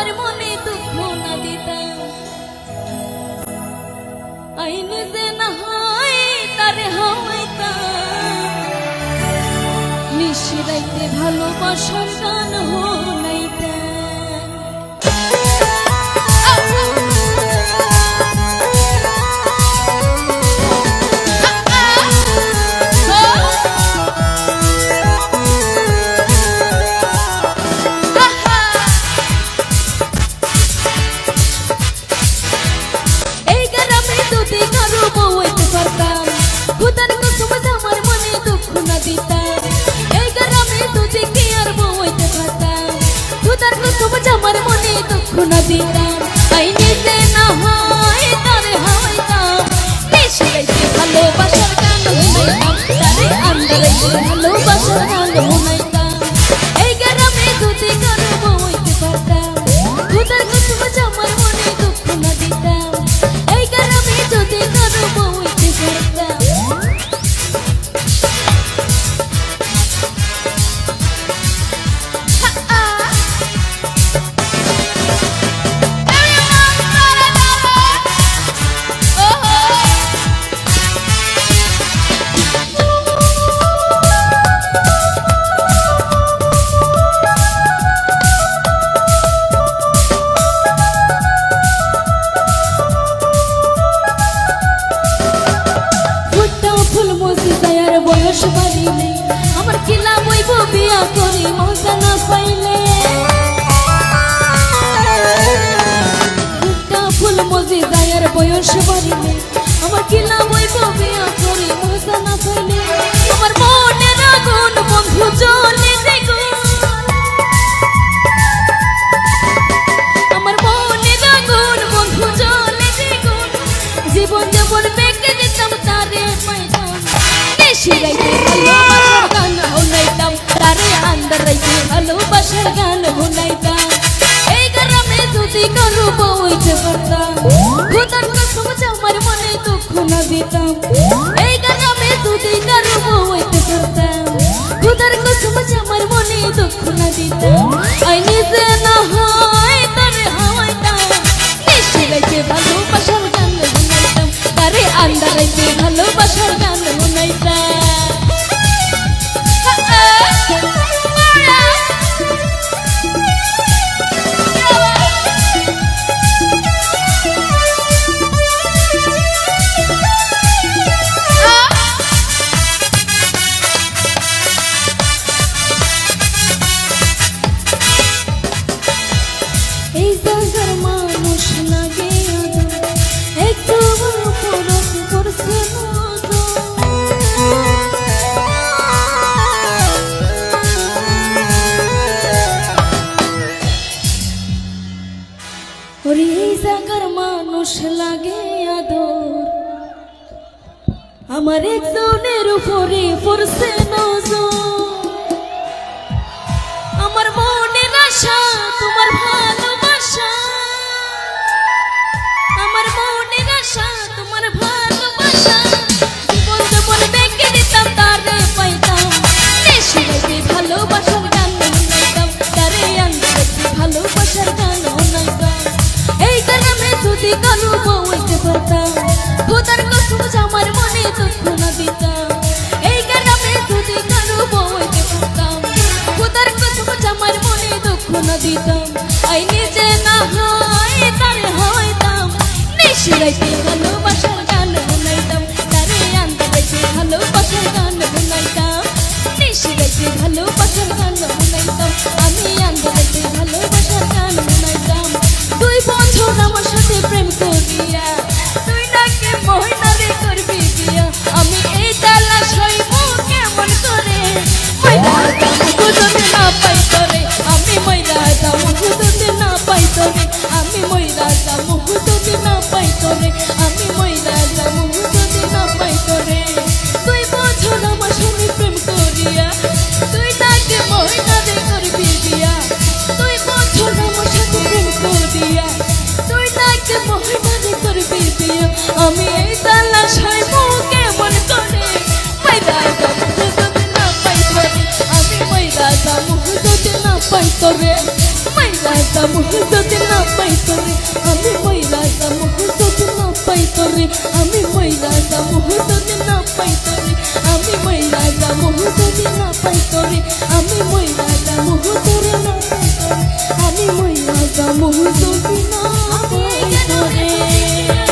আমার মনে দুঃখ না দিতাম আইনে যে না হয় তারে হইতাম নিশিরাইতে ভালোবাসার গান হইতাম আমার মনে দুঃখ না দিতাম আইনে যে না হয় তারে হইতাম নিশিরাইতে ভালোবাসার গান হইতাম তারে আন্দারাইতে ভালোবাসার গান হইতাম এই গ্রামে যদি কারো বইতে পারতাম খোদার কসম আমার মনে দুঃখ না দিতাম এই গ্রামে যদি কারো বইতে পারতাম বয়স বাড়িলে আমার কিলা বইব বিয়া করি মজা না পাইলে ফুল মজি যায়ার বয়স বাড়িলে আমার কিলা বইব বিয়া করি মজা না পাইলে আমার মনের আগুন বন্ধু জ্বলে আমার মনের আগুন বন্ধু জ্বলে জীবন যেমন বেঁকে দিতাম তারে পাইতাম নিশিরাইতে ভালোবাসার গান হইতাম তারে আন্দারাইতে ভালোবাসার গান হইতাম এই গ্রামে যদি কারো বইতে পারতাম খোদার কসম আমার মনে দুঃখ না দিতাম এই গ্রামে যদি কারো বইতে পারতাম খোদার কসম আমার মনে দুঃখ না দিতাম আইনে যে না হয় তারে হইতাম নিশিরাইতে ভালোবাসার গান হইতাম তারে আন্দারাইতে ভালোবাসার গান হইতাম এই জায়গার মানুষ লাগে একটু পরশ করছে ওরে এই জায়গার মানুষ লাগে আদর আমার একজনের উপরে পড়ছে নজর আমার মনের আশা তোমার ভালোবাসা আমার মনের আশা তোমার ভালোবাসা জীবন যেমন বেঁকে দিতাম তারে পাইতাম নিশিরাইতে ভালোবাসার গান হইতাম তারে আন্দারাইতে ভালোবাসার গান হইতাম এই গ্রামে যদি কারো বইতে পারতাম খোদার কসম আমার মনে দুঃখ না দিতাম এই গ্রামে যদি কারো বইতে পারতাম খোদার কসম আমার মনে দুঃখ না দিতাম আইনে যে না হয় তারে হইতাম নিশিরাইতে ভালোবাসার গান হইতাম তারে আন্দারাইতে ভালোবাসার গান হইতাম নিশিরাইতে ভালোবাসার গান হইতাম আমি আন্দারাইতে ভালোবাসার গান হইতাম 2 বছর আমার সাথে প্রেম করিয়া তুই নাকি মহিনারে করবি বিয়া আমি এই তালাশ হইব কেমন করে মইরা যদি না পাই তোরে আমি মইরা যাও যদি না পাই তোরে আমি মইরা যাও যদি না পাই তোরে আমি মইরা যাও যদি না পাই তোরে 2 বছর আমার সাথে প্রেম করিয়া তুই নাকি মহিনারে করবি বিয়া 2 বছর আমার সাথে প্রেম করিয়া তুই নাকি মহিনারে করবি বিয়া আমি এই তালাশ হইব কেমন করে মইরা যাও যদি না পাই তোরে আমি মইরা যাও যদি না পাই তোরে মইরা যাবো যদি না পাই তোরে, আমি মইরা যাবো যদি না পাই তোরে, আমি মইরা যাবো যদি না পাই তোরে, আমি মইরা যাবো যদি না পাই তোরে, আমি মইরা যাবো তোরে না পাই তোরে, আমি মইরা যাবো যদি না পাই তোরে।